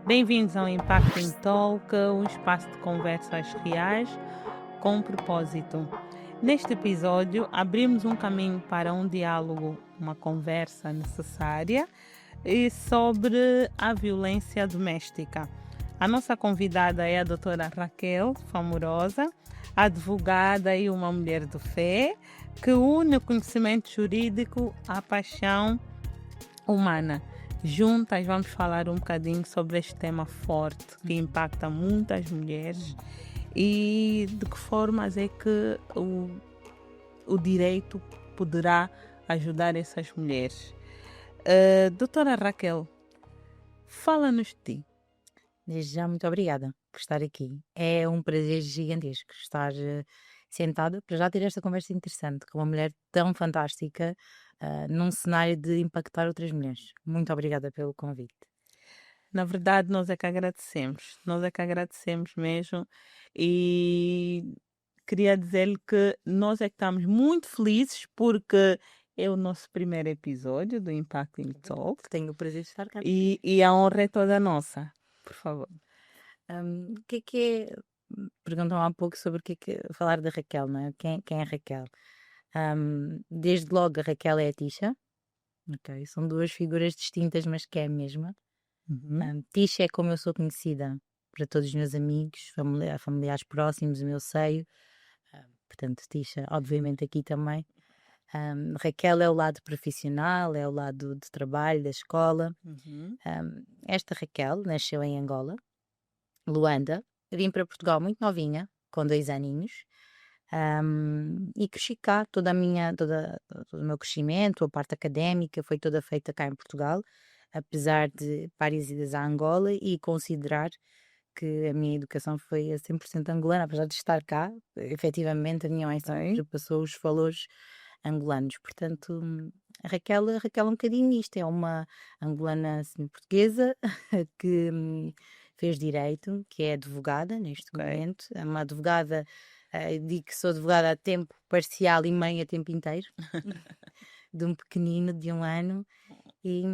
Bem-vindos ao Impacting Talk, um espaço de conversas reais com propósito. Neste episódio, abrimos um caminho para um diálogo, uma conversa necessária e sobre a violência doméstica. A nossa convidada é a doutora Raquel Famurosa, advogada e uma mulher de fé, que une o conhecimento jurídico à paixão humana. Juntas vamos falar um bocadinho sobre este tema forte que impacta muitas mulheres e de que formas é que o direito poderá ajudar essas mulheres. Doutora Raquel, fala-nos de ti. Desde já, muito obrigada por estar aqui. É um prazer gigantesco estar sentada para já ter esta conversa interessante com uma mulher tão fantástica num cenário de impactar outras mulheres. Muito obrigada pelo convite. Na verdade, nós é que agradecemos mesmo e queria dizer-lhe que nós é que estamos muito felizes porque é o nosso primeiro episódio do Impacting Talk Tenho o prazer de estar cá. e a honra é toda nossa. Por favor. O que é. Perguntam há pouco sobre o que é falar da Raquel, não é? Quem é a Raquel? Desde logo, a Raquel é a Tisha. Ok, são duas figuras distintas, mas que é a mesma. Uhum. Tisha é como eu sou conhecida para todos os meus amigos, familiares próximos, o meu seio. Portanto, Tisha, obviamente, aqui também. Raquel é o lado profissional, é o lado de trabalho, da escola. Uhum. Esta Raquel nasceu em Angola, Luanda. Vim para Portugal muito novinha, com 2 aninhos. E cresci cá, todo o meu crescimento, a parte académica foi toda feita cá em Portugal, apesar de várias idas a Angola e considerar que a minha educação foi a 100% angolana, apesar de estar cá, efetivamente a minha mãe Ok. sempre passou os valores angolanos. Portanto, a Raquel é um bocadinho isto, é uma angolana portuguesa que fez direito, que é advogada neste Ok. momento, é uma advogada, digo que sou advogada a tempo parcial e mãe a tempo inteiro, de um pequenino de 1 ano, e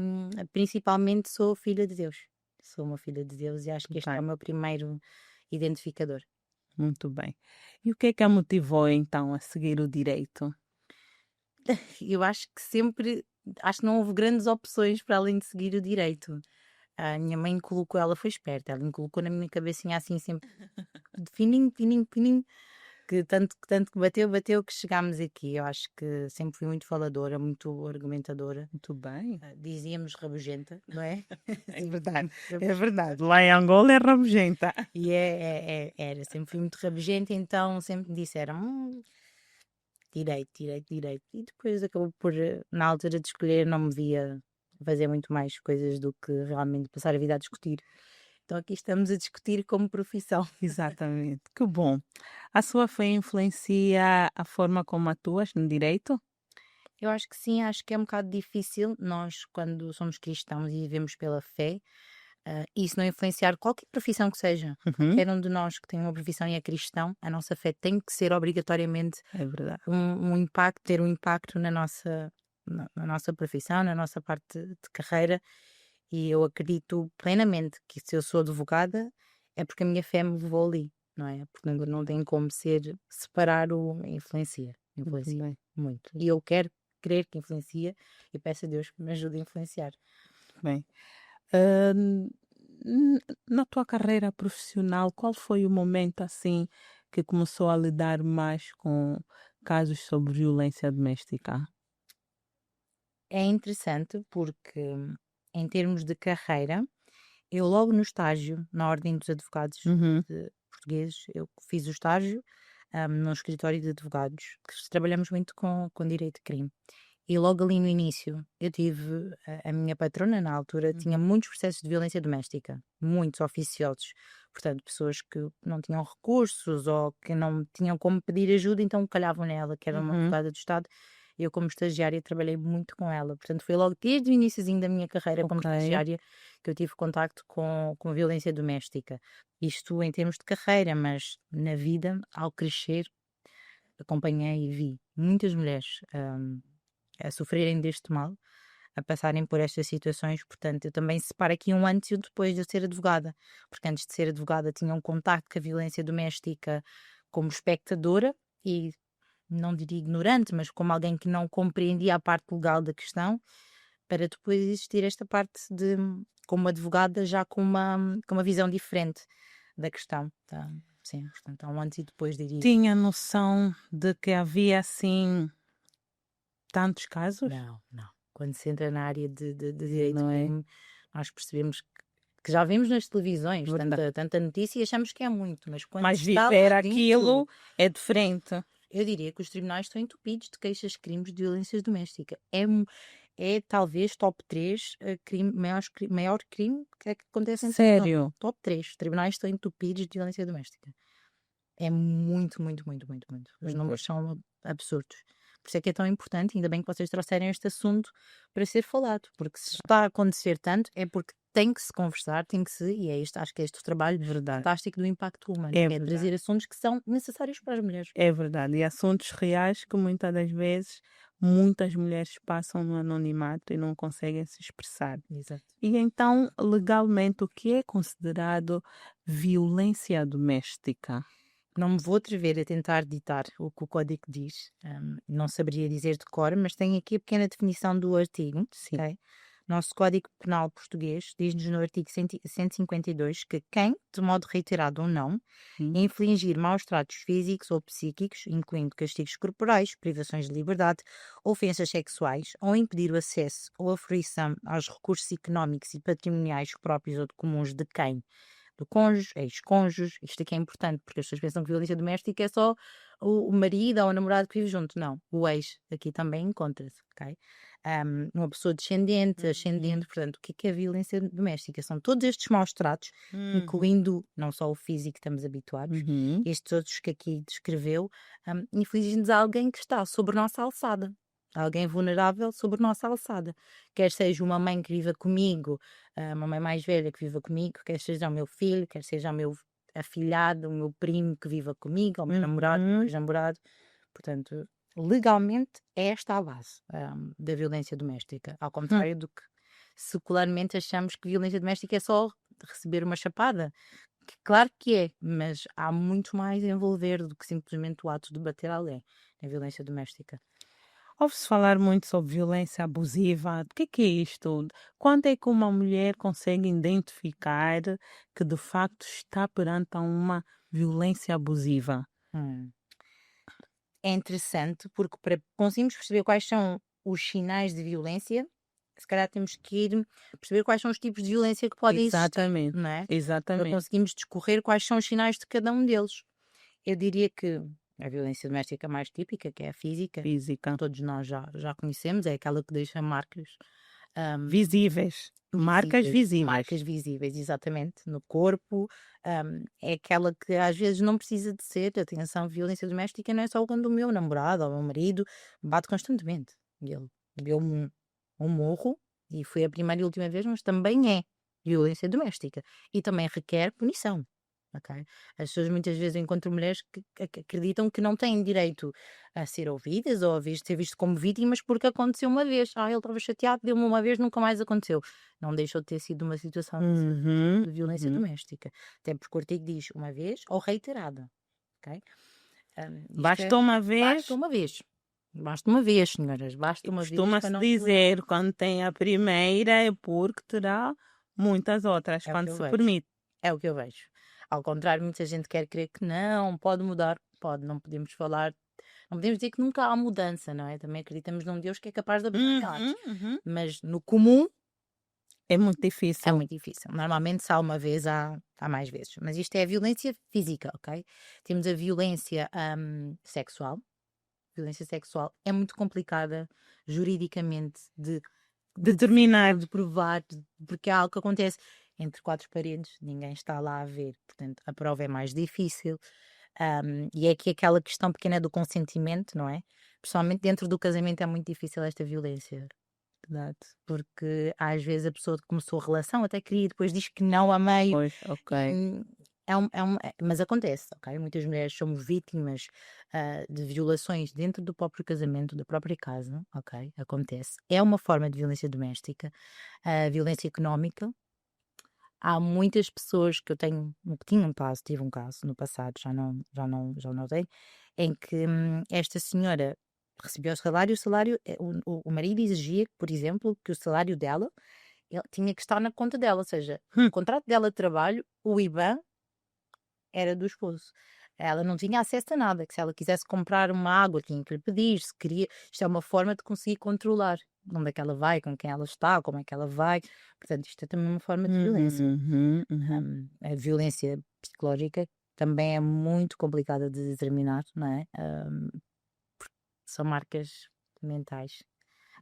principalmente sou filha de Deus. Sou uma filha de Deus e acho que este é Bem, o meu primeiro identificador. muito bem. E o que é que a motivou então a seguir o direito? Eu acho que não houve grandes opções para além de seguir o direito. A minha mãe colocou, ela foi esperta, ela me colocou na minha cabecinha assim sempre de fininho, fininho, fininho, que tanto que bateu, bateu que chegámos aqui. Eu acho que sempre fui muito faladora, muito argumentadora. Muito bem. Dizíamos rabugenta, não é? É Sempre fui verdade, muito é rabugenta. verdade. Lá em Angola é rabugenta. E era, sempre fui muito rabugenta, então sempre me disseram direito, direito, direito. E depois acabou por, na altura de escolher, não me via fazer muito mais coisas do que realmente passar a vida a discutir. Então aqui estamos a discutir como profissão. Exatamente, que bom. A sua fé influencia a forma como atuas no direito? Eu acho que sim, acho que é um bocado difícil nós, quando somos cristãos e vivemos pela fé, isso não influenciar qualquer profissão que seja. Uhum, Qualquer um de nós que tem uma profissão e é cristão, a nossa fé tem que ser obrigatoriamente é verdade. um impacto, ter um impacto na nossa profissão, na nossa parte de carreira. E eu acredito plenamente que se eu sou advogada é porque a minha fé me levou ali, não é? Portanto, não tem como separar o influencia, Muito influencia bem, muito. E eu quero crer que influencia e peço a Deus que me ajude a influenciar. muito bem. Ah, na tua carreira profissional, qual foi o momento assim que começou a lidar mais com casos sobre violência doméstica? É interessante porque, em termos de carreira, eu logo no estágio, na Ordem dos Advogados Uhum, Portugueses, eu fiz o estágio num escritório de advogados, que trabalhamos muito com direito de crime. E logo ali no início, eu tive a minha patrona, na altura, tinha uhum, muitos processos de violência doméstica, muitos oficiosos. Portanto, pessoas que não tinham recursos ou que não tinham como pedir ajuda, então calhavam nela, que era uma uhum, advogada do Estado. Eu, como estagiária, trabalhei muito com ela. Portanto, foi logo desde o iníciozinho da minha carreira como ok, estagiária que eu tive contacto com a violência doméstica. Isto em termos de carreira, mas na vida, ao crescer, acompanhei e vi muitas mulheres a sofrerem deste mal. a passarem por estas situações. Portanto, eu também separo aqui um antes e um depois de eu ser advogada, porque antes de ser advogada tinha um contacto com a violência doméstica como espectadora e não diria ignorante, mas como alguém que não compreendia a parte legal da questão, para depois existir esta parte de, como advogada, já com uma visão diferente da questão. Tá? Sim, portanto, há um antes e depois, diria. Tinha noção de que havia assim tantos casos? Não. Quando se entra na área de direito Não é? crime, nós percebemos que já vimos nas televisões Verdade. tanta notícia e achamos que é muito, mas quando Mas se está lá viver dentro, aquilo é diferente. eu diria que os tribunais estão entupidos de queixas de crimes de violência doméstica. É talvez top 3 crime, maior crime que acontece em Portugal. Sério. Top 3. Os tribunais estão entupidos de violência doméstica. É muito, muito, muito, muito, muito. Os números são absurdos. Por isso é que é tão importante, ainda bem que vocês trouxeram este assunto para ser falado, porque se está a acontecer tanto é porque tem que se conversar, e é isto, acho que é este o trabalho Verdade. fantástico do Impacto Humano, É é verdade. trazer assuntos que são necessários para as mulheres. É verdade. E assuntos reais que muitas das vezes muitas mulheres passam no anonimato e não conseguem se expressar. Exato. E então, legalmente, o que é considerado violência doméstica? Não me vou atrever a tentar ditar o que o código diz, não saberia dizer de cor, mas tenho aqui a pequena definição do artigo. Sim. Ok? Nosso Código Penal português diz-nos no artigo 152 que quem, de modo reiterado ou não, Hum. infligir maus tratos físicos ou psíquicos, incluindo castigos corporais, privações de liberdade, ofensas sexuais, ou impedir o acesso ou a fruição aos recursos económicos e patrimoniais próprios ou comuns de quem? Do cônjuge, ex-cônjuge, isto aqui é importante, porque as pessoas pensam que violência doméstica é só o marido ou o namorado que vive junto. Não, o ex aqui também encontra-se, ok? Uma pessoa descendente, ascendente, portanto, o que é a violência doméstica? São todos estes maus tratos, incluindo não só o físico que estamos habituados, Uhum. estes outros que aqui descreveu, infligem-nos a alguém que está sobre a nossa alçada. Alguém vulnerável sobre nossa alçada. Quer seja uma mãe que viva comigo, uma mãe mais velha que viva comigo, quer seja o meu filho, quer seja o meu afilhado, o meu primo que viva comigo, ou o meu namorado, Uhum. ex-namorado. Portanto, legalmente é esta a base da violência doméstica. Ao contrário do que secularmente achamos que violência doméstica é só receber uma chapada. Que claro que é, mas há muito mais a envolver do que simplesmente o ato de bater alguém na violência doméstica. Ouve-se falar muito sobre violência abusiva. O que é isto? Quando é que uma mulher consegue identificar que de facto está perante a uma violência abusiva? Hum. É interessante porque para conseguirmos perceber quais são os sinais de violência, se calhar temos que ir perceber quais são os tipos de violência que podem existir, Exatamente, não é? Para exatamente. conseguirmos discorrer quais são os sinais de cada um deles. Eu diria que a violência doméstica mais típica, que é a física, Física. todos nós já conhecemos, é aquela que deixa marcas Visíveis. Marcas visíveis. Marcas visíveis, exatamente, no corpo. É aquela que às vezes não precisa de ser. Atenção, violência doméstica não é só quando o meu namorado ou o meu marido bate constantemente. Ele deu-me um morro e foi a primeira e última vez, mas também é violência doméstica e também requer punição. Ok? As pessoas muitas vezes encontram mulheres que acreditam que não têm direito a ser ouvidas ou ser visto como vítimas porque aconteceu uma vez. Ele estava chateado, deu-me uma vez, nunca mais aconteceu. Não deixou de ter sido uma situação de violência doméstica. Até porque o artigo diz uma vez ou reiterada. Ok? Basta uma vez. Basta uma vez. Basta uma vez, senhoras. Basta uma vez. Costuma-se dizer quando tem a primeira é porque terá muitas outras, É o quando que eu se vejo. permite. É o que eu vejo. Ao contrário, muita gente quer crer que não, pode mudar. Pode, não podemos falar, não podemos dizer que nunca há mudança, não é? Também acreditamos num Deus que é capaz de abrir mas no comum É muito é difícil. muito difícil. Normalmente, se há uma vez, há mais vezes. Mas isto é a violência física, ok? Temos a violência sexual. Violência sexual é muito complicada juridicamente de Determinar. de provar, porque é algo que acontece entre quatro paredes, ninguém está lá a ver, portanto a prova é mais difícil. E é aqui aquela questão pequena do consentimento, não é? Pessoalmente dentro do casamento é muito difícil esta violência, verdade? Porque às vezes a pessoa começou a relação, até queria, depois diz que não a meio. Pois, ok. mas acontece, ok? Muitas mulheres somos vítimas de violações dentro do próprio casamento, da própria casa, ok? Acontece. É uma forma de violência doméstica, violência económica. Há muitas pessoas que eu tive um caso no passado, já não tenho, em que esta senhora recebia o salário, o marido exigia, por exemplo, que o salário dela ele tinha que estar na conta dela, ou seja, o contrato dela de trabalho, o IBAN era do esposo. Ela não tinha acesso a nada, que se ela quisesse comprar uma água, tinha que lhe pedir, se queria. Isto é uma forma de conseguir controlar onde é que ela vai, com quem ela está, como é que ela vai. Portanto, isto é também uma forma de violência. A violência psicológica também é muito complicada de determinar, não é? Porque são marcas mentais.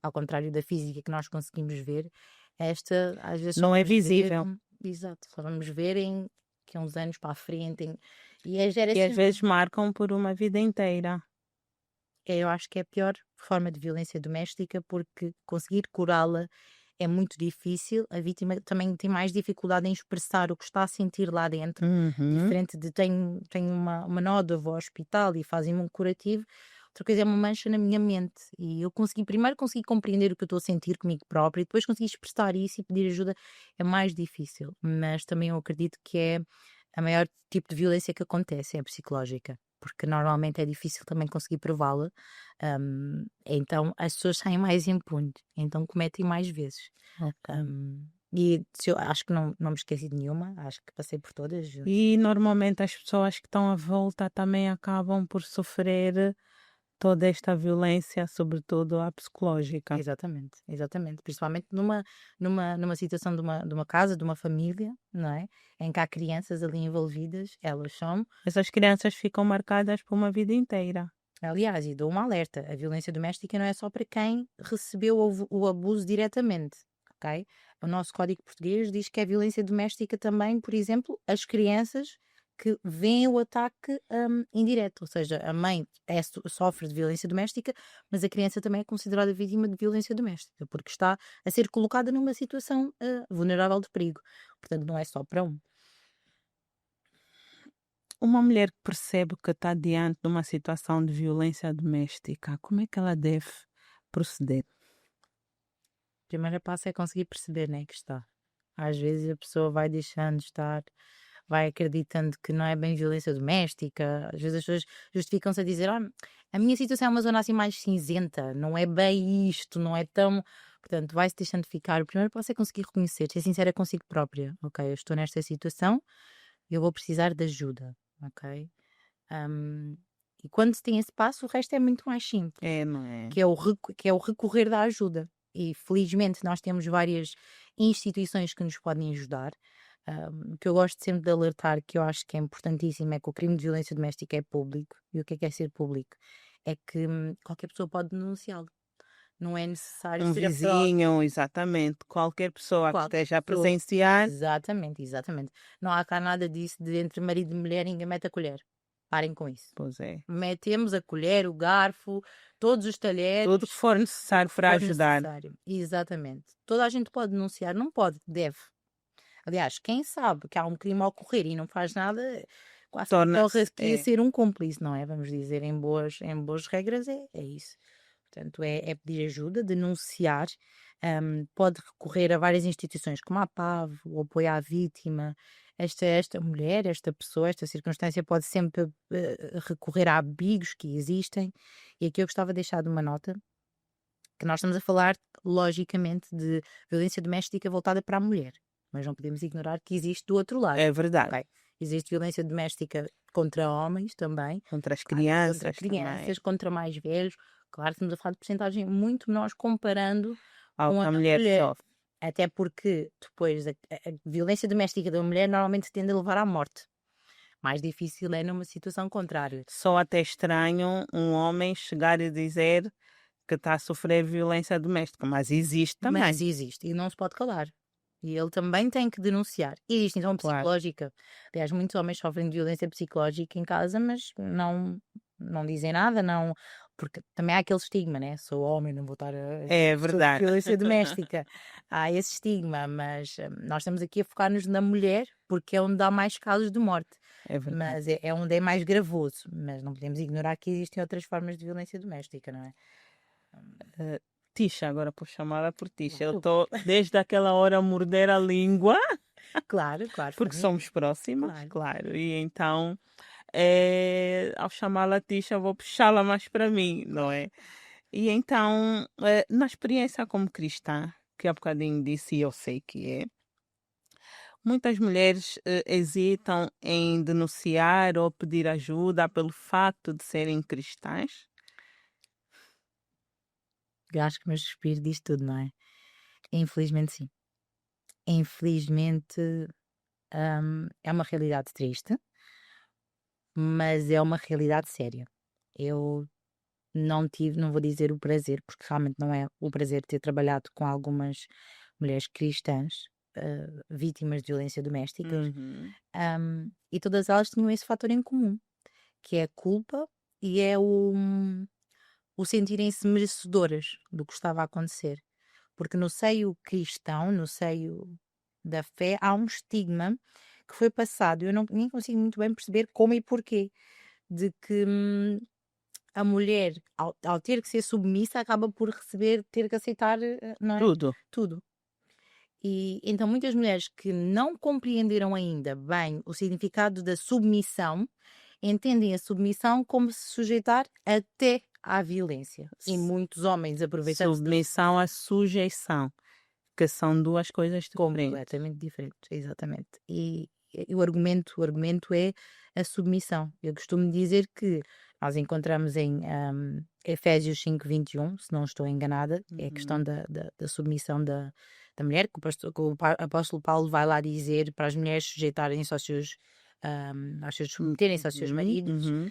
Ao contrário da física que nós conseguimos ver, esta às vezes Não é vamos ver, visível. exato, só vamos ver que há uns anos para a frente. E as E às gerações, vezes marcam por uma vida inteira. eu acho que é a pior forma de violência doméstica porque conseguir curá-la é muito difícil. A vítima também tem mais dificuldade em expressar o que está a sentir lá dentro. Diferente de tenho uma nódoa, vou ao hospital e fazem-me um curativo. Outra coisa é uma mancha na minha mente. E eu primeiro consegui compreender o que eu estou a sentir comigo própria e depois consegui expressar isso e pedir ajuda é mais difícil. Mas também eu acredito que é a maior tipo de violência que acontece, é a psicológica. Porque normalmente é difícil também conseguir prová-la. Então as pessoas saem mais impunes, então cometem mais vezes. Ok. E se eu acho que não me esqueci de nenhuma, acho que passei por todas. E normalmente as pessoas que estão à volta também acabam por sofrer toda esta violência, sobretudo a psicológica. Exatamente, exatamente. Principalmente numa situação de uma casa, de uma família, não é? Em que há crianças ali envolvidas, elas são. Essas crianças ficam marcadas por uma vida inteira. Aliás, e dou um alerta: a violência doméstica não é só para quem recebeu o abuso diretamente, ok? O nosso Código Português diz que é violência doméstica também, por exemplo, as crianças que veem o ataque indireto, ou seja, a mãe sofre de violência doméstica, mas a criança também é considerada vítima de violência doméstica, porque está a ser colocada numa situação vulnerável de perigo. Portanto, não é só para um. Uma mulher que percebe que está diante de uma situação de violência doméstica, como é que ela deve proceder? O primeiro passo é conseguir perceber, né, que está. Às vezes a pessoa vai deixando de estar, vai acreditando que não é bem violência doméstica. Às vezes as pessoas justificam-se a dizer: a minha situação é uma zona assim mais cinzenta, não é bem isto, não é tão. Portanto, vai-se deixando de ficar. O primeiro passo é conseguir reconhecer, ser sincera consigo própria. Ok, eu estou nesta situação, eu vou precisar de ajuda. Ok? E quando se tem esse passo, o resto é muito mais simples, É, não é? que é o recorrer da ajuda. E felizmente nós temos várias instituições que nos podem ajudar. O que eu gosto sempre de alertar, que eu acho que é importantíssimo, é que o crime de violência doméstica é público. E o que é ser público? É que qualquer pessoa pode denunciá-lo. Não é necessário Um ser a própria. vizinho, exatamente. Qualquer pessoa que Qualquer esteja a pessoa. presenciar. Exatamente, exatamente. Não há cá nada disso de entre marido e mulher, ninguém mete a colher. Parem com isso. Pois é. Metemos a colher, o garfo, todos os talheres, Tudo que for necessário para for ajudar. necessário. Exatamente. Toda a gente pode denunciar, não pode, deve. Aliás, quem sabe que há um crime a ocorrer e não faz nada, quase que Torna-se. corre a ser um cúmplice, não é? Vamos dizer, em boas regras, é isso. Portanto, é pedir ajuda, denunciar, pode recorrer a várias instituições, como a PAV, o apoio à vítima. Esta mulher, esta pessoa, esta circunstância pode sempre recorrer a abrigos que existem. E aqui eu gostava de deixar de uma nota, que nós estamos a falar, logicamente, de violência doméstica voltada para a mulher, mas não podemos ignorar que existe do outro lado. É verdade. Ok? Existe violência doméstica contra homens também, Contra as contra crianças também. crianças, contra mais velhos. Claro, estamos a falar de porcentagem muito menores comparando Ao com que a a mulher mulher. sofre. Até porque depois a violência doméstica da mulher normalmente tende a levar à morte. Mais difícil é numa situação contrária. Só até estranho um homem chegar e dizer que está a sofrer violência doméstica, mas existe também. Mas existe e não se pode calar. E ele também tem que denunciar. Existe então Claro. psicológica. Aliás, muitos homens sofrem de violência psicológica em casa, mas não dizem nada, não porque também há aquele estigma, né? Sou homem, não vou estar É sou verdade. violência doméstica. Há esse estigma, mas nós estamos aqui a focar-nos na mulher, porque é onde há mais casos de morte. É verdade. Mas é onde é mais gravoso. Mas não podemos ignorar que existem outras formas de violência doméstica, não é? Tisha, agora por chamá-la por Tisha. Eu Claro, estou desde aquela hora a morder a língua, claro, porque família, somos próximas, claro. claro. E então, ao chamá-la Tisha, vou puxá-la mais para mim, não é? E então, na experiência como cristã, que há bocadinho disse e eu sei que é, muitas mulheres hesitam em denunciar ou pedir ajuda pelo facto de serem cristãs. Eu acho que o meu suspiro diz tudo, não é? Infelizmente, sim. Infelizmente, é uma realidade triste, mas é uma realidade séria. Eu não vou dizer o prazer, porque realmente não é o prazer de ter trabalhado com algumas mulheres cristãs, vítimas de violência doméstica, Uhum. e todas elas tinham esse fator em comum, que é a culpa e é o sentirem-se merecedoras do que estava a acontecer. Porque no seio cristão, no seio da fé, há um estigma que foi passado. Eu nem consigo muito bem perceber como e porquê. De que a mulher, ao ter que ser submissa, acaba por ter que aceitar, não é? Tudo. Tudo. E então muitas mulheres que não compreenderam ainda bem o significado da submissão, entendem a submissão como se sujeitar até à violência. E muitos homens aproveitando-se da Submissão à sujeição, que são duas coisas diferentes. completamente diferentes, exatamente. E o argumento é a submissão. Eu costumo dizer que nós encontramos em Efésios 5:21, se não estou enganada, é a questão Uhum. da submissão da mulher, que o apóstolo Paulo vai lá dizer para as mulheres sujeitarem-se submeterem-se aos seus Uhum, maridos, uhum.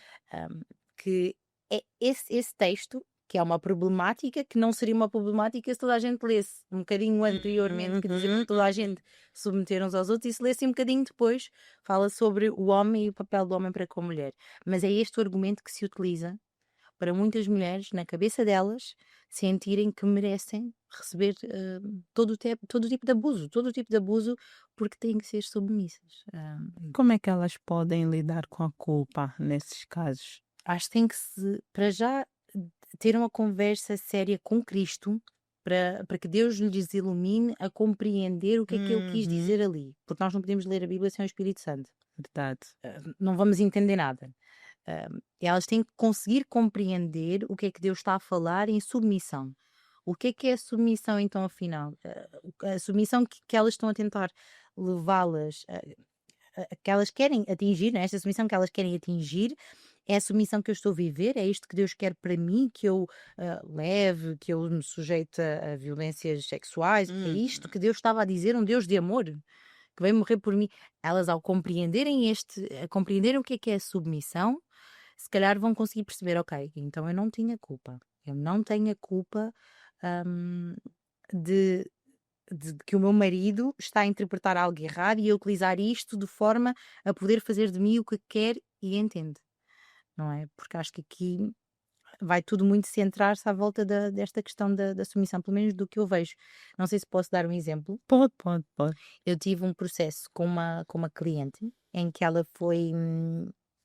que é esse texto, que é uma problemática, que não seria uma problemática se toda a gente lesse um bocadinho anteriormente, que dizia para toda a gente submeter uns aos outros, e se lesse um bocadinho depois, fala sobre o homem e o papel do homem para com a mulher. Mas é este o argumento que se utiliza para muitas mulheres, na cabeça delas, sentirem que merecem receber todo o tipo de abuso, porque têm que ser submissas. Como é que elas podem lidar com a culpa nesses casos? Acho que tem que para já, ter uma conversa séria com Cristo, para que Deus lhes ilumine a compreender o que é que Ele quis Uhum. dizer ali. Porque nós não podemos ler a Bíblia sem o Espírito Santo. Verdade. Não vamos entender nada. E elas têm que conseguir compreender o que é que Deus está a falar em submissão. O que é a submissão, então, afinal? A submissão que elas estão a tentar levá-las, que elas querem atingir, né? Esta submissão que elas querem atingir, é a submissão que eu estou a viver, é isto que Deus quer para mim, que eu leve, que eu me sujeite a violências sexuais, é Uhum. isto que Deus estava a dizer, um Deus de amor, que veio morrer por mim. Elas, ao compreenderem compreenderem o que é a submissão, se calhar vão conseguir perceber, ok, então eu não tinha culpa. Eu não tenho a culpa hum, de, de que o meu marido está a interpretar algo errado e a utilizar isto de forma a poder fazer de mim o que quer e entende, não é? Porque acho que aqui vai tudo muito centrar-se à volta desta questão da submissão, pelo menos do que eu vejo. Não sei se posso dar um exemplo. Pode, pode, pode. Eu tive um processo com uma cliente em que ela foi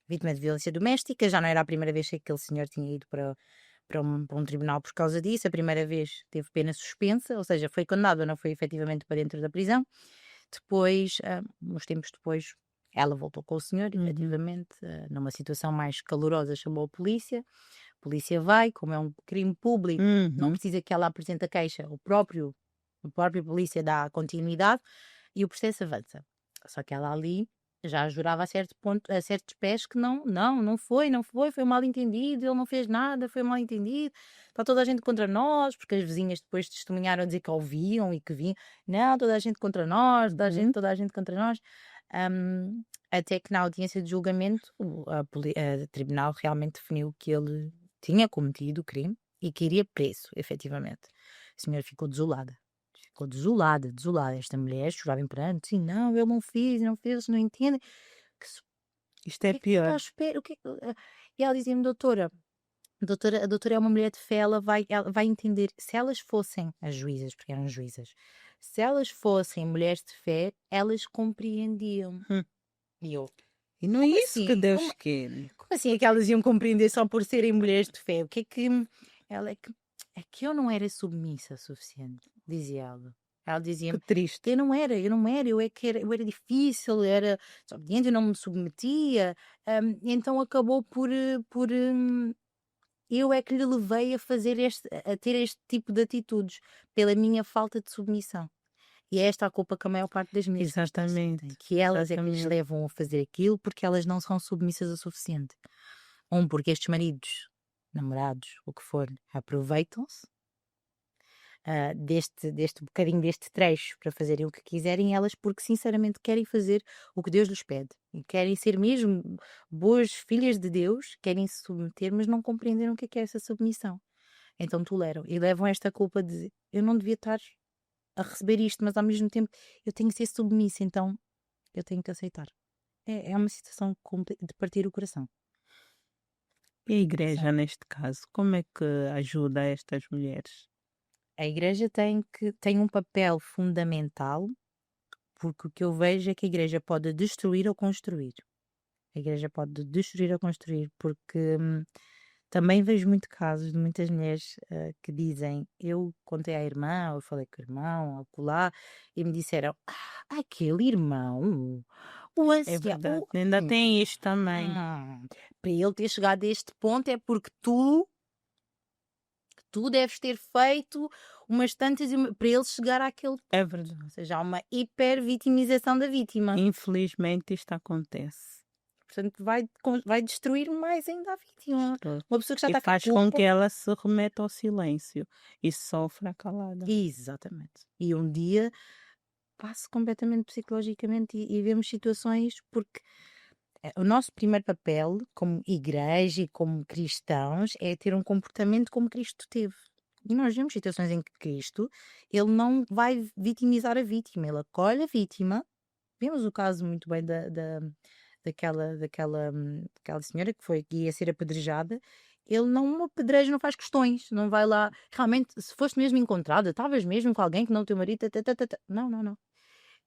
vítima de violência doméstica. Já não era a primeira vez que aquele senhor tinha ido para um tribunal por causa disso. A primeira vez teve pena suspensa, ou seja, foi condenado, não foi efetivamente para dentro da prisão. Depois, uns tempos depois, ela voltou com o senhor, Uhum. efetivamente, numa situação mais calorosa, chamou a polícia. A polícia vai, como é um crime público, não Uhum. precisa que ela apresente a queixa, a própria polícia dá continuidade e o processo avança. Só que ela ali já jurava a certo ponto, a certos pés, que não foi um mal entendido, ele não fez nada, foi um mal entendido, está toda a gente contra nós, porque as vizinhas depois testemunharam a dizer que ouviam e que vinham, não, toda a gente contra nós, Uhum. toda a gente contra nós. Até que na audiência de julgamento a tribunal realmente definiu que ele tinha cometido o crime e que iria preso, efetivamente. A senhora ficou desolada. Ficou desolada, desolada. Esta mulher chorava em pranto. Sim, não, ele não fez, eles não entendem. Que, Isto é o que é que está pior. à espera? E ela dizia-me, doutora, A doutora é uma mulher de fé, ela vai entender, se elas fossem as juízas, porque eram juízas, se elas fossem mulheres de fé, elas compreendiam. Hum. E eu, E não é como isso que assim? Deus Como, quer. como assim é que elas iam compreender só por serem mulheres de fé? O que é que ela é que eu não era submissa o suficiente, dizia ela. Ela Que dizia-me, triste. eu não era, eu era difícil, eu era desobediente, eu não me submetia. Então acabou por eu é que lhe levei a fazer a ter este tipo de atitudes, pela minha falta de submissão. E é esta a culpa que a maior parte das mulheres cristãs Exatamente. sentem, que elas é que lhes Exatamente. levam a fazer aquilo porque elas não são submissas o suficiente. Porque estes maridos, namorados, o que for, aproveitam-se deste bocadinho deste trecho para fazerem o que quiserem elas, porque sinceramente querem fazer o que Deus lhes pede e querem ser mesmo boas filhas de Deus, querem se submeter, mas não compreenderam o que é essa submissão. Então toleram e levam esta culpa de eu não devia estar a receber isto, mas ao mesmo tempo eu tenho que ser submissa, então eu tenho que aceitar. É uma situação de partir o coração. E a Sim. igreja, neste caso, como é que ajuda estas mulheres? A igreja tem um papel fundamental, porque o que eu vejo é que a igreja pode destruir ou construir. A igreja pode destruir ou construir, porque também vejo muito casos de muitas mulheres que dizem: eu contei à irmã, ou falei com o irmão, ou colar, e me disseram: aquele irmão, o É ancião, verdade. Ainda tem isto também. para ele ter chegado a este ponto é porque tu deves ter feito umas tantas para ele chegar àquele É ponto. verdade. Ou seja, há uma hipervitimização da vítima. Infelizmente isto acontece. Portanto, vai destruir mais ainda a vítima. Uma pessoa que já E está com faz com que culpa. ela se remeta ao silêncio e sofra calada. Exatamente. E um dia passe completamente psicologicamente e vemos situações porque o nosso primeiro papel como igreja e como cristãos é ter um comportamento como Cristo teve. E nós vemos situações em que Cristo, ele não vai vitimizar a vítima, ele acolhe a vítima. Vemos o caso muito bem daquela senhora que ia ser apedrejada. Ele não apedreja, não faz questões, não vai lá. Realmente, se foste mesmo encontrada, estavas mesmo com alguém que não é o teu marido, não, não, não.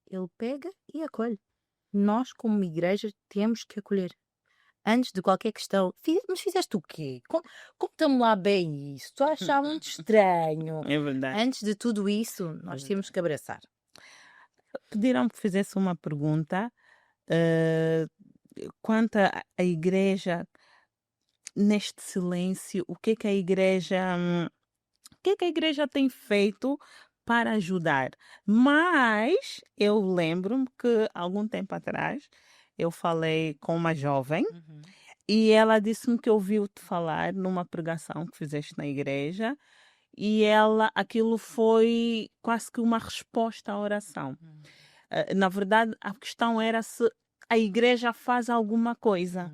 Ele pega e acolhe. Nós, como igreja, temos que acolher. Antes de qualquer questão, mas fizeste o quê? Conta-me lá bem isso. Estou a achar muito estranho. É verdade. Antes de tudo isso, nós temos que abraçar. Pediram que fizesse uma pergunta eh, quanto à igreja neste silêncio, o que é que a igreja tem feito para ajudar? Mas eu lembro-me que algum tempo atrás eu falei com uma jovem e ela disse-me que ouviu-te falar numa pregação que fizeste na igreja e aquilo foi quase que uma resposta à oração. Na verdade, a questão era se a igreja faz alguma coisa.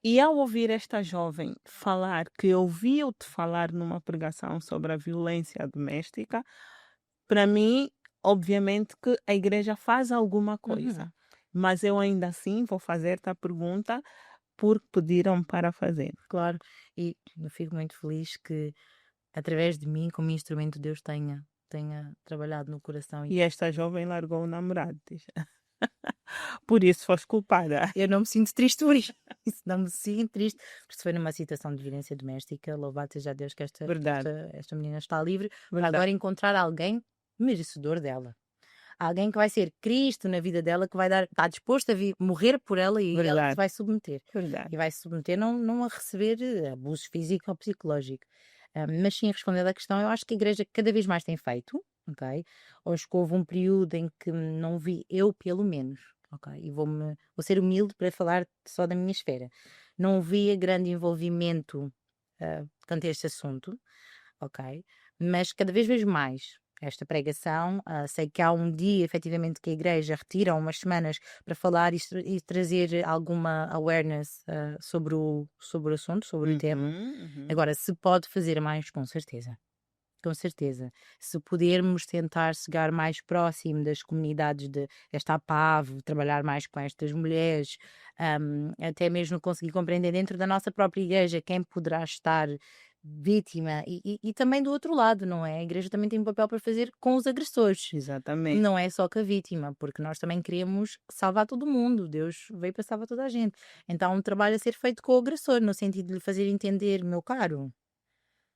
E ao ouvir esta jovem falar que ouviu-te falar numa pregação sobre a violência doméstica, para mim, obviamente que a igreja faz alguma coisa. Mas eu ainda assim vou fazer-te a pergunta porque pediram para fazer. Claro, e eu fico muito feliz que através de mim, como instrumento, Deus tenha trabalhado no coração. E esta jovem largou o namorado. Diz. Por isso foste culpada. Eu não me sinto triste por isso. Não me sinto triste, porque se foi numa situação de violência doméstica, louvado seja Deus que esta, Verdade. esta, esta menina está livre para Verdade. agora encontrar alguém merecedor dela. Alguém que vai ser Cristo na vida dela, que está disposto a morrer por ela e ela se Verdade. vai submeter. Verdade. E vai se submeter não a receber abuso físico ou psicológico. Mas sim, respondendo à questão, eu acho que a igreja cada vez mais tem feito, ok? Hoje que houve um período em que não vi, eu pelo menos, ok? E vou ser humilde para falar só da minha esfera. Não via grande envolvimento quanto a este assunto, ok? Mas cada vez vejo mais esta pregação. Sei que há um dia, efetivamente, que a igreja retira umas semanas para falar e trazer alguma awareness sobre o assunto, sobre o tema. Uhum. Agora, se pode fazer mais, com certeza. com certeza. Se pudermos tentar chegar mais próximo das comunidades desta APAV, trabalhar mais com estas mulheres, até mesmo conseguir compreender dentro da nossa própria igreja quem poderá estar vítima e também do outro lado, não é? A igreja também tem um papel para fazer com os agressores. Exatamente. Não é só com a vítima, porque nós também queremos salvar todo mundo. Deus veio para salvar toda a gente. Então há um trabalho a ser feito com o agressor, no sentido de lhe fazer entender, meu caro,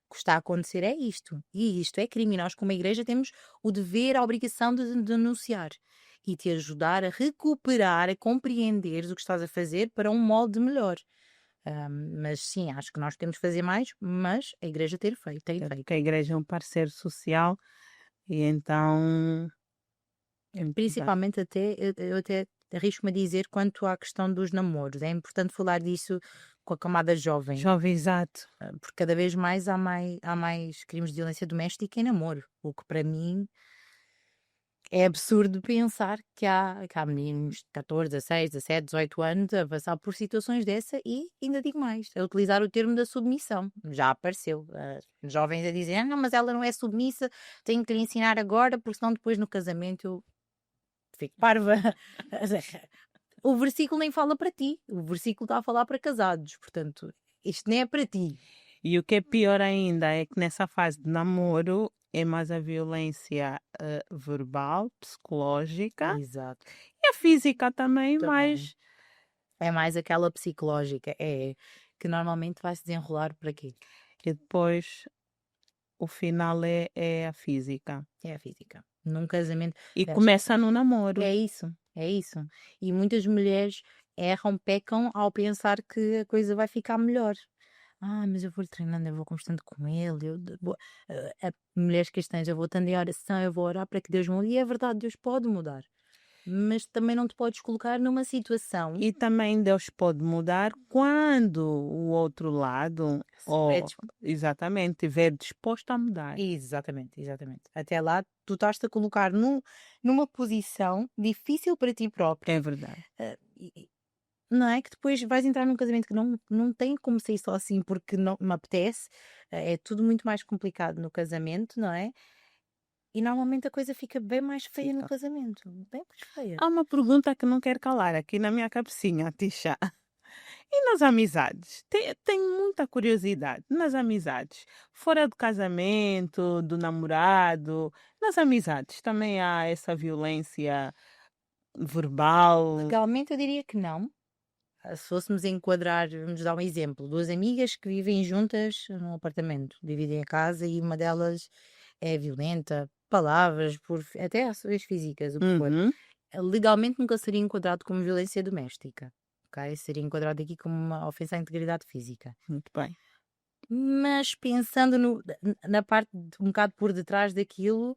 o que está a acontecer é isto. E isto é crime. E nós, como igreja, temos o dever, a obrigação de denunciar e te ajudar a recuperar, a compreender o que estás a fazer para um molde melhor. Mas sim, acho que nós temos que fazer mais, mas a igreja tem feito. Porque a igreja é um parceiro social e então é importante. Principalmente até, eu até arrisco-me a dizer quanto à questão dos namoros. É importante falar disso com a camada jovem, Jovem, exato. porque cada vez mais há mais crimes de violência doméstica em namoro, o que para mim é absurdo pensar que há meninos de 14, 16, 17, 18 anos a passar por situações dessa e ainda digo mais, a utilizar o termo da submissão. Já apareceu. Jovens a dizer, não, mas ela não é submissa, tenho que lhe ensinar agora, porque senão depois no casamento eu fico parva. O versículo nem fala para ti, o versículo está a falar para casados, portanto, isto nem é para ti. E o que é pior ainda é que nessa fase de namoro é mais a violência verbal, psicológica Exato. e a física também, Também. mas É mais aquela psicológica, que normalmente vai se desenrolar para quê? e depois o final é a física. É a física. Num casamento. E Aliás, começa no namoro. é isso, é isso. E muitas mulheres erram, pecam ao pensar que a coisa vai ficar melhor. Mas eu vou treinando, eu vou constando com ele, mulheres cristãs, eu vou estando em oração, eu vou orar para que Deus mude. E é verdade, Deus pode mudar. Mas também não te podes colocar numa situação E também Deus pode mudar quando o outro lado, exatamente, estiver disposto a mudar. Exatamente, exatamente. Até lá, tu estás-te a colocar numa posição difícil para ti próprio. É verdade. Não é que depois vais entrar num casamento que não tem como sair só assim porque não me apetece. É tudo muito mais complicado no casamento, não é? E normalmente a coisa fica bem mais feia no Fica. casamento. Bem mais feia. Há uma pergunta que não quero calar aqui na minha cabecinha, Tisha. E nas amizades? Tenho muita curiosidade. Nas amizades, fora do casamento, do namorado, nas amizades também há essa violência verbal? Legalmente eu diria que não. Se fôssemos enquadrar, vamos dar um exemplo, duas amigas que vivem juntas num apartamento, dividem a casa e uma delas é violenta, palavras, até ações físicas, o que for. Uhum. Legalmente nunca seria enquadrado como violência doméstica, ok? Seria enquadrado aqui como uma ofensa à integridade física. Muito bem. Mas pensando na parte um bocado por detrás daquilo,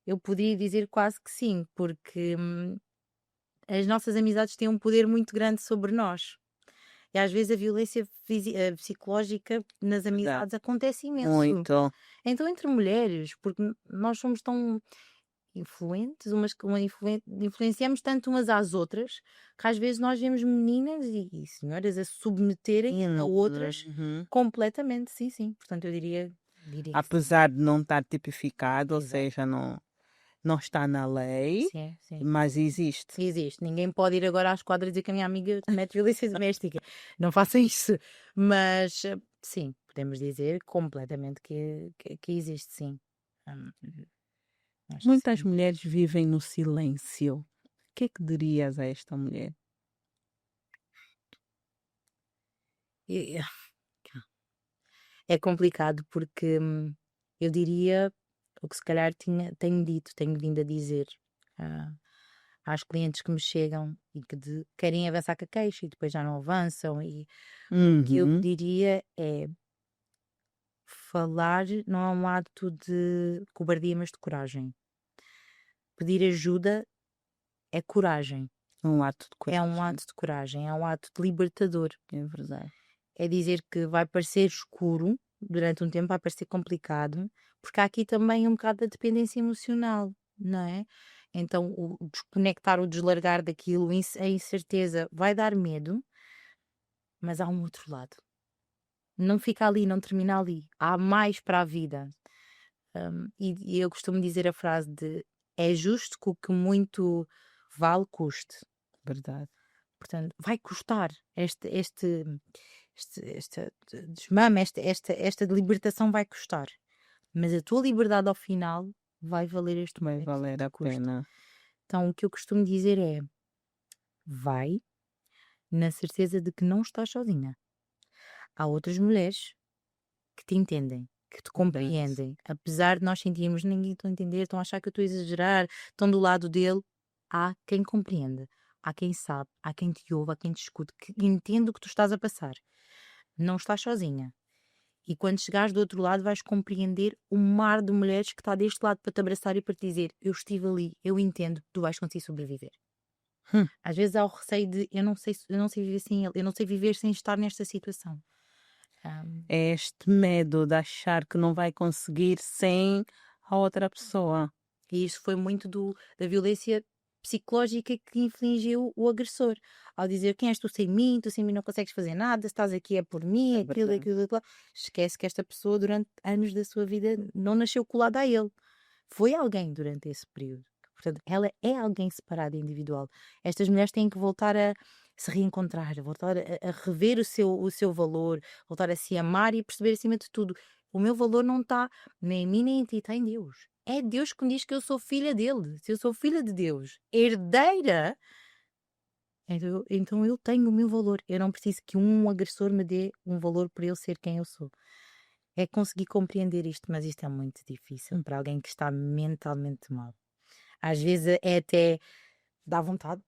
eu poderia dizer quase que sim, porque as nossas amizades têm um poder muito grande sobre nós. E às vezes a violência psicológica nas amizades acontece imenso. Muito. Então, entre mulheres, porque nós somos tão influentes, influenciamos tanto umas às outras, que às vezes nós vemos meninas e senhoras a submeterem a outras Uhum. completamente. Sim, sim. Portanto, eu diria que sim. Apesar de não estar tipificado, ou Exato. seja, não está na lei, Sim, sim. mas existe. Existe. Ninguém pode ir agora à esquadra dizer que a minha amiga comete violência doméstica. Não façam isso. Mas, sim, podemos dizer completamente que existe, sim. Acho que Muitas sim. mulheres vivem no silêncio. O que é que dirias a esta mulher? E- É complicado porque eu diria o que se calhar tenho vindo a dizer ah, às clientes que me chegam e que querem avançar com a queixa e depois já não avançam. E o que eu Uhum. diria é falar não é um ato de cobardia, mas de coragem. Pedir ajuda é coragem. Um ato de É coragem. um ato de coragem, é um ato de libertador. É verdade. É dizer que vai parecer escuro durante um tempo, vai parecer complicado, porque há aqui também um bocado da dependência emocional, não é? Então, o desconectar, o deslargar daquilo, a incerteza vai dar medo, mas há um outro lado. Não fica ali, não termina ali. Há mais para a vida. E eu costumo dizer a frase de é justo que o que muito vale custe. Verdade. Portanto, vai custar este desmame, esta libertação vai custar. Mas a tua liberdade ao final vai valer Vai valer a custo. pena. Então, o que eu costumo dizer é: vai na certeza de que não estás sozinha. Há outras mulheres que te entendem, que te compreendem. Apesar de nós sentirmos ninguém está a entender, estão a achar que eu estou a exagerar, estão do lado dele. Há quem compreenda, há quem sabe, há quem te ouve, há quem te escute, que entende o que tu estás a passar. Não estás sozinha. E quando chegares do outro lado, vais compreender o mar de mulheres que está deste lado para te abraçar e para te dizer: eu estive ali, eu entendo, tu vais conseguir sobreviver. Hum. Às vezes há o receio de eu não sei viver sem ele, eu não sei viver sem estar nesta situação. É este medo de achar que não vai conseguir sem a outra pessoa. E isso foi muito da violência psicológica que infligiu o agressor. Ao dizer: quem és tu sem mim não consegues fazer nada, se estás aqui é por mim, É aquilo, verdade. aquilo, aquilo. Esquece que esta pessoa, durante anos da sua vida, não nasceu colada a ele. Foi alguém durante esse período. Portanto, ela é alguém separada e individual. Estas mulheres têm que voltar a se reencontrar, voltar a rever o seu valor, voltar a se amar e perceber, acima de tudo, o meu valor não está nem em mim nem em ti, está em Deus. É Deus que me diz que eu sou filha dele. Se eu sou filha de Deus, herdeira, então eu tenho o meu valor. Eu não preciso que um agressor me dê um valor por eu ser quem eu sou. É conseguir compreender isto, mas isto é muito difícil para alguém que está mentalmente mal. Às vezes é até dá vontade.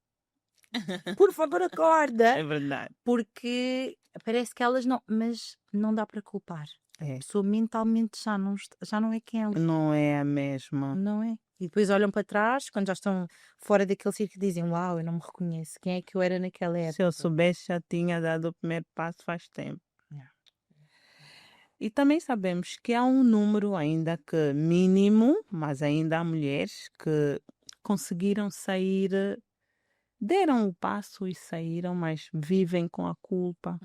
Por favor, acorda! É verdade. Porque parece que elas não, mas não dá para culpar. A É. pessoa mentalmente já não é quem ela Não é a mesma. não é. E depois olham para trás, quando já estão fora daquele círculo, e dizem: uau, eu não me reconheço. Quem é que eu era naquela Se eu época? soubesse, já tinha dado o primeiro passo faz tempo. Yeah. E também sabemos que há um número ainda que mínimo, mas ainda há mulheres que conseguiram sair, deram o passo e saíram, mas vivem com a culpa,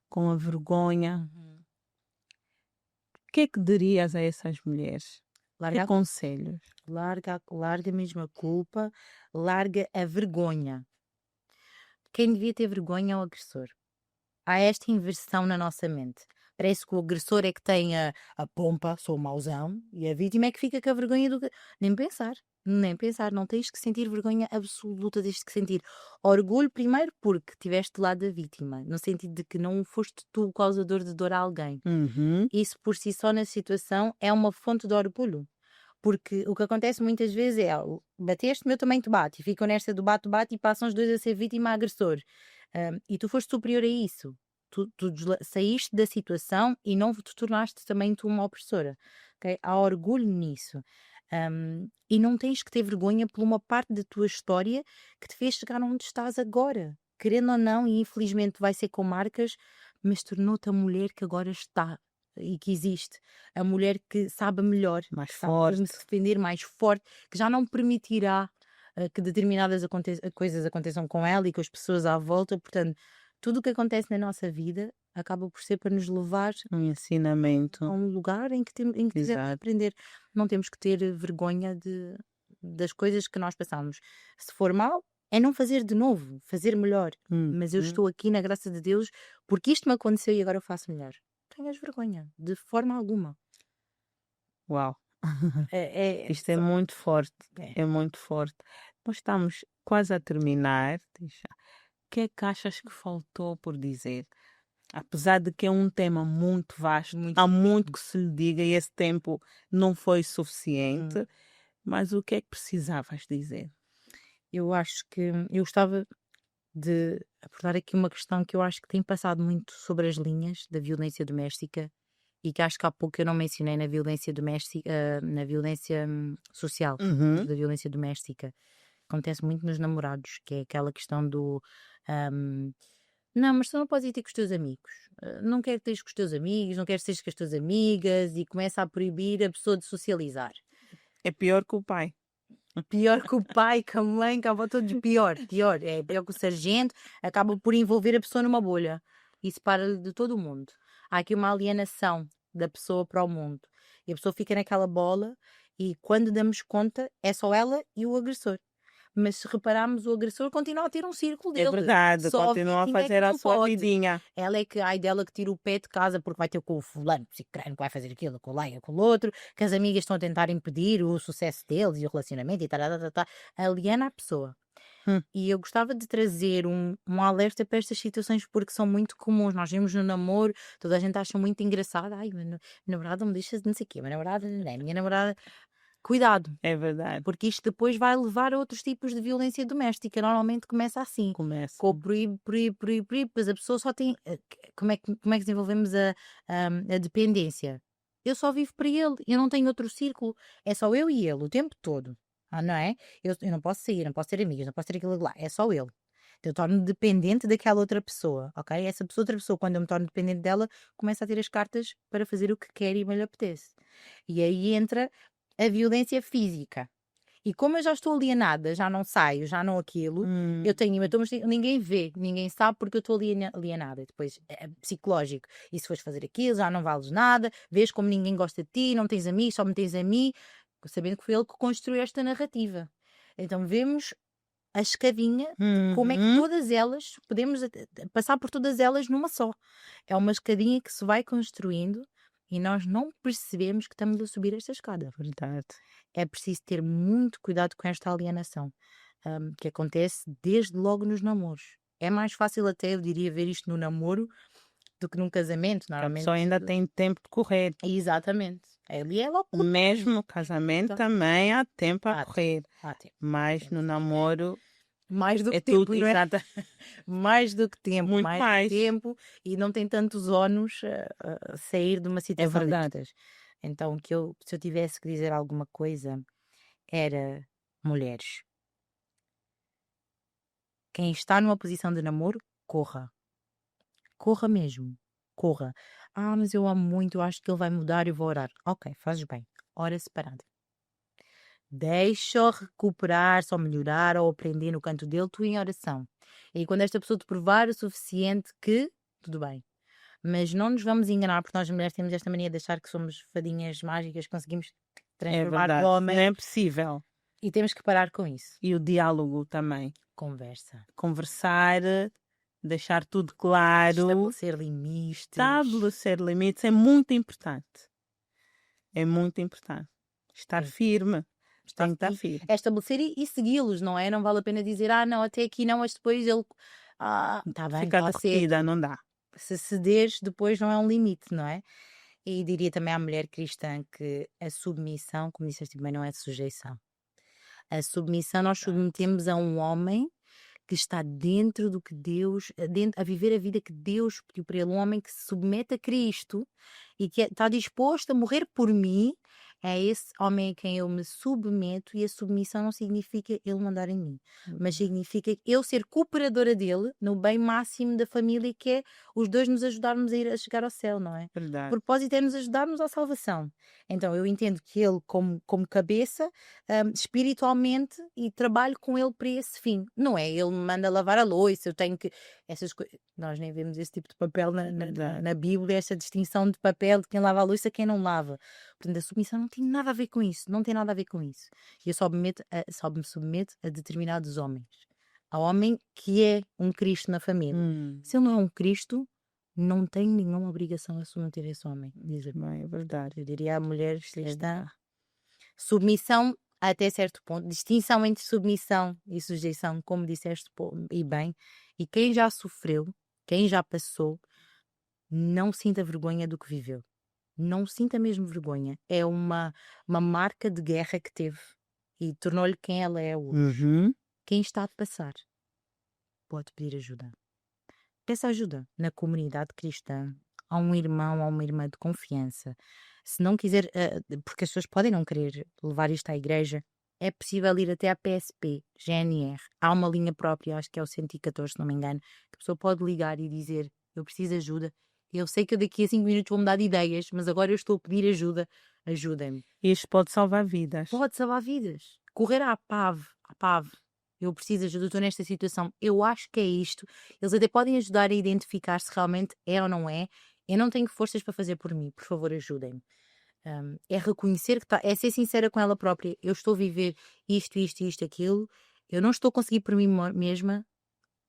com a vergonha. O que é que dirias a essas mulheres? Que Larga, conselhos? larga mesmo a culpa, larga a vergonha. Quem devia ter vergonha é o agressor. Há esta inversão na nossa mente. Parece que o agressor é que tem a pompa, sou mauzão, e a vítima é que fica com a vergonha do. Nem pensar, nem pensar. Não tens que sentir vergonha absoluta, tens que sentir orgulho, primeiro, porque estiveste do lado da vítima, no sentido de que não foste tu o causador de dor a alguém. Uhum. Isso por si só na situação é uma fonte de orgulho. Porque o que acontece muitas vezes é: bateste-me, eu também te bato, e ficam nesta do bate-bate e passam os dois a ser vítima e agressor. E tu foste superior a isso. Tu saíste da situação e não te tornaste também tu uma opressora. Okay? Há orgulho nisso. E não tens que ter vergonha por uma parte da tua história que te fez chegar onde estás agora. Querendo ou não, e infelizmente vai ser com marcas, mas tornou-te a mulher que agora está e que existe. A mulher que sabe melhor, Mais que sabe forte. se defender, mais forte, que já não permitirá que determinadas coisas aconteçam com ela e com as pessoas à volta. Portanto, tudo o que acontece na nossa vida acaba por ser para nos levar Um a ensinamento. um lugar em que temos que Exato. aprender. Não temos que ter vergonha das coisas que nós passamos. Se for mal, é não fazer de novo, fazer melhor. Mas eu estou aqui na graça de Deus porque isto me aconteceu e agora eu faço melhor. Não tenhas vergonha, de forma alguma. Uau! Isto é Só- muito forte. é. É muito forte. Nós estamos quase a terminar. Deixa. O que é que achas que faltou por dizer? Apesar de que é um tema muito vasto, Muito. há muito que se lhe diga e esse tempo não foi suficiente, Hum. mas o que é que precisavas dizer? Eu acho que eu gostava de abordar aqui uma questão que eu acho que tem passado muito sobre as linhas da violência doméstica e que acho que há pouco eu não mencionei na violência doméstica, na violência social, Uhum. da violência doméstica. Acontece muito nos namorados, que é aquela questão do ahm, não, mas tu não podes ir ter com os teus amigos. Não quero que estejas com os teus amigos, não quero que estejas com as tuas amigas e começa a proibir a pessoa de socializar. É pior que o pai. Pior que o pai, que a mãe, que a avó, todos pior, pior. É pior que o sargento, acaba por envolver a pessoa numa bolha e separa-lhe de todo o mundo. Há aqui uma alienação da pessoa para o mundo. E a pessoa fica naquela bola e quando damos conta é só ela e o agressor. Mas se repararmos, o agressor continua a ter um círculo É dele. verdade, Só a continua a vítima é que fazer a não sua pode. vidinha. Ela é que, ai dela que tira o pé de casa porque vai ter com o fulano, psicrano, que vai fazer aquilo, com o lá e com o outro, que as amigas estão a tentar impedir o sucesso deles e o relacionamento e tal, aliena a pessoa. Hum. E eu gostava de trazer um alerta para estas situações porque são muito comuns. Nós vemos no namoro, toda a gente acha muito engraçado. Ai, minha namorada me deixa de não sei o quê, minha namorada. Cuidado, É verdade, porque isto depois vai levar a outros tipos de violência doméstica. Normalmente começa assim, começa. com o proíbe, depois a pessoa só tem. Como é que desenvolvemos a dependência? Eu só vivo para ele, eu não tenho outro círculo, é só eu e ele o tempo todo. Não é? Eu não posso sair, não posso ter amigos, não posso ter aquilo lá, é só ele. Então, eu torno-me dependente daquela outra pessoa, ok? Outra pessoa, quando eu me torno dependente dela, começa a ter as cartas para fazer o que quer e me lhe apetece. E aí entra a violência física. E como eu já estou alienada, já não saio, já não aquilo, eu tenho hematomas, ninguém vê, ninguém sabe porque eu estou alienada. Depois é psicológico. E se fores fazer aquilo, já não vales nada, vês como ninguém gosta de ti, não tens amigos, só me tens a mim, sabendo que foi ele que construiu esta narrativa. Então vemos a escadinha de como é que todas elas, podemos passar por todas elas numa só. É uma escadinha que se vai construindo e nós não percebemos que estamos a subir esta escada. Verdade. É preciso ter muito cuidado com esta alienação, que acontece desde logo nos namoros. É mais fácil até, eu diria, ver isto no namoro do que num casamento, Que a normalmente. pessoa ainda tem tempo de correr. Exatamente. Ali é logo. Mesmo no casamento também há tempo a Há correr. Há tempo. Mas no namoro Mais do que é tempo, tudo não é? exata. Mais do que tempo, Muito mais mais. tempo e não tem tantos ónus a sair de uma situação verdade. destas. Então, se eu tivesse que dizer alguma coisa, era mulheres. Quem está numa posição de namoro, corra. Corra mesmo. Corra. Mas eu amo muito, eu acho que ele vai mudar e vou orar. Ok, fazes bem. Ora separada. Deixa-o recuperar, só melhorar ou aprender no canto dele, tu em oração. E quando esta pessoa te provar o suficiente que, tudo bem. Mas não nos vamos enganar, porque nós mulheres temos esta mania de achar que somos fadinhas mágicas, conseguimos É transformar o verdade. homem Não é possível. e temos que parar com isso. E o diálogo também. Conversa. Conversar, deixar tudo claro. Estabelecer limites. Estabelecer limites é muito importante. É muito importante. Estar firme. Tem que estar firme. É estabelecer e segui-los, não é? Não vale a pena dizer, não, até aqui não, mas depois ele. Está bem, Fica está derretida, cedo. não dá. Se cederes, depois não é um limite, não é? E diria também à mulher cristã que a submissão, como disseste bem, não é sujeição. A submissão nós submetemos a um homem que está dentro do que Deus, a viver a vida que Deus pediu para ele, um homem que se submete a Cristo e que está disposto a morrer por mim. É esse homem a quem eu me submeto, e a submissão não significa ele mandar em mim, mas significa eu ser cooperadora dele no bem máximo da família, que é os dois nos ajudarmos a chegar ao céu, não é? Verdade. O propósito é nos ajudarmos à salvação. Então eu entendo que ele, como cabeça, espiritualmente, e trabalho com ele para esse fim. Não é ele me manda lavar a louça, eu tenho que. Essas coisas. Nós nem vemos esse tipo de papel na Bíblia, essa distinção de papel de quem lava a louça e quem não lava. Portanto, a submissão não tem nada a ver com isso. Não tem nada a ver com isso. E eu só me submeto a determinados homens. Há homem que é um Cristo na família. Se ele não é um Cristo, não tem nenhuma obrigação a submeter esse homem. Bem, é verdade. Eu diria à mulher cristã, submissão até certo ponto, distinção entre submissão e sujeição, como disseste e bem, e quem já sofreu, quem já passou, não sinta vergonha do que viveu. Não sinta mesmo vergonha. É uma marca de guerra que teve e tornou-lhe quem ela é hoje. Quem está a passar pode pedir ajuda. Peça ajuda na comunidade cristã, a um irmão, a uma irmã de confiança. Se não quiser, porque as pessoas podem não querer levar isto à igreja, é possível ir até à PSP, GNR. Há uma linha própria, acho que é o 114, se não me engano, que a pessoa pode ligar e dizer, eu preciso de ajuda. Eu sei que daqui a 5 minutos vou-me dar de ideias, mas agora eu estou a pedir ajuda. Ajudem-me. Isto pode salvar vidas. Pode salvar vidas. Correr à PAV. Eu preciso de ajuda, estou nesta situação. Eu acho que é isto. Eles até podem ajudar a identificar se realmente é ou não é. Eu não tenho forças para fazer por mim. Por favor, ajudem-me. É reconhecer que é ser sincera com ela própria. Eu estou a viver isto, isto, isto, aquilo. Eu não estou a conseguir por mim mesma.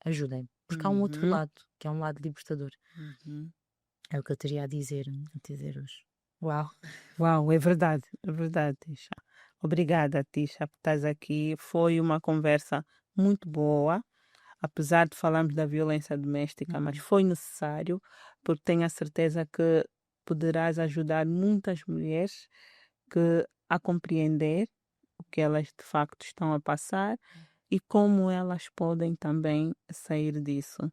Ajudem-me. Porque há um outro Uhum, lado, que é um lado libertador. uhum. É o que eu teria a dizer hoje. Uau, é verdade, Tisha. Obrigada, Tisha, por estás aqui. Foi uma conversa muito boa, apesar de falarmos da violência doméstica, mas Uhum. foi necessário, porque tenho a certeza que poderás ajudar muitas mulheres a compreender o que elas de facto estão a passar e como elas podem também sair disso.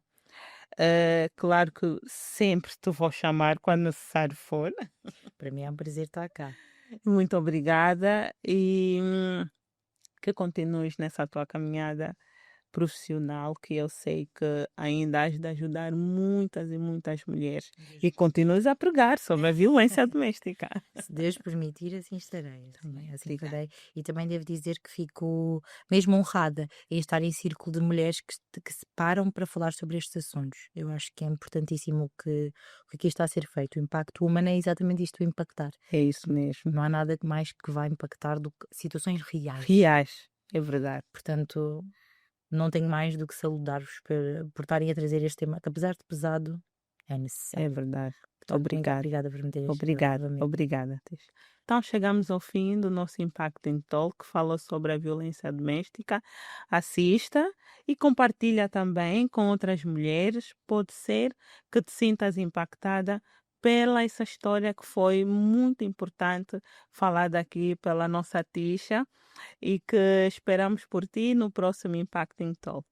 Claro que sempre te vou chamar quando necessário for. Para mim é um prazer estar cá. Muito obrigada e que continues nessa tua caminhada profissional, que eu sei que ainda has de ajudar muitas e muitas mulheres e continues a pregar sobre a violência doméstica. Se Deus permitir, assim estarei. Também, Assim obrigada. farei. E também devo dizer que fico mesmo honrada em estar em círculo de mulheres que se param para falar sobre estes assuntos. Eu acho que é importantíssimo o que aqui está a ser feito. O impacto humano é exatamente isto, o impactar. É isso mesmo. Não há nada mais que vai impactar do que situações reais. Reais, é verdade. Portanto, não tenho mais do que saudar-vos por estarem a trazer este tema, que apesar de pesado, é necessário. É verdade. Portanto, muito Obrigada. obrigada por me teres Obrigada, novamente. obrigada. Teix. Então chegamos ao fim do nosso Impact in Talk, que fala sobre a violência doméstica. Assista e compartilha também com outras mulheres. Pode ser que te sintas impactada pela essa história que foi muito importante falada aqui pela nossa Tisha e que esperamos por ti no próximo Impact in Talk.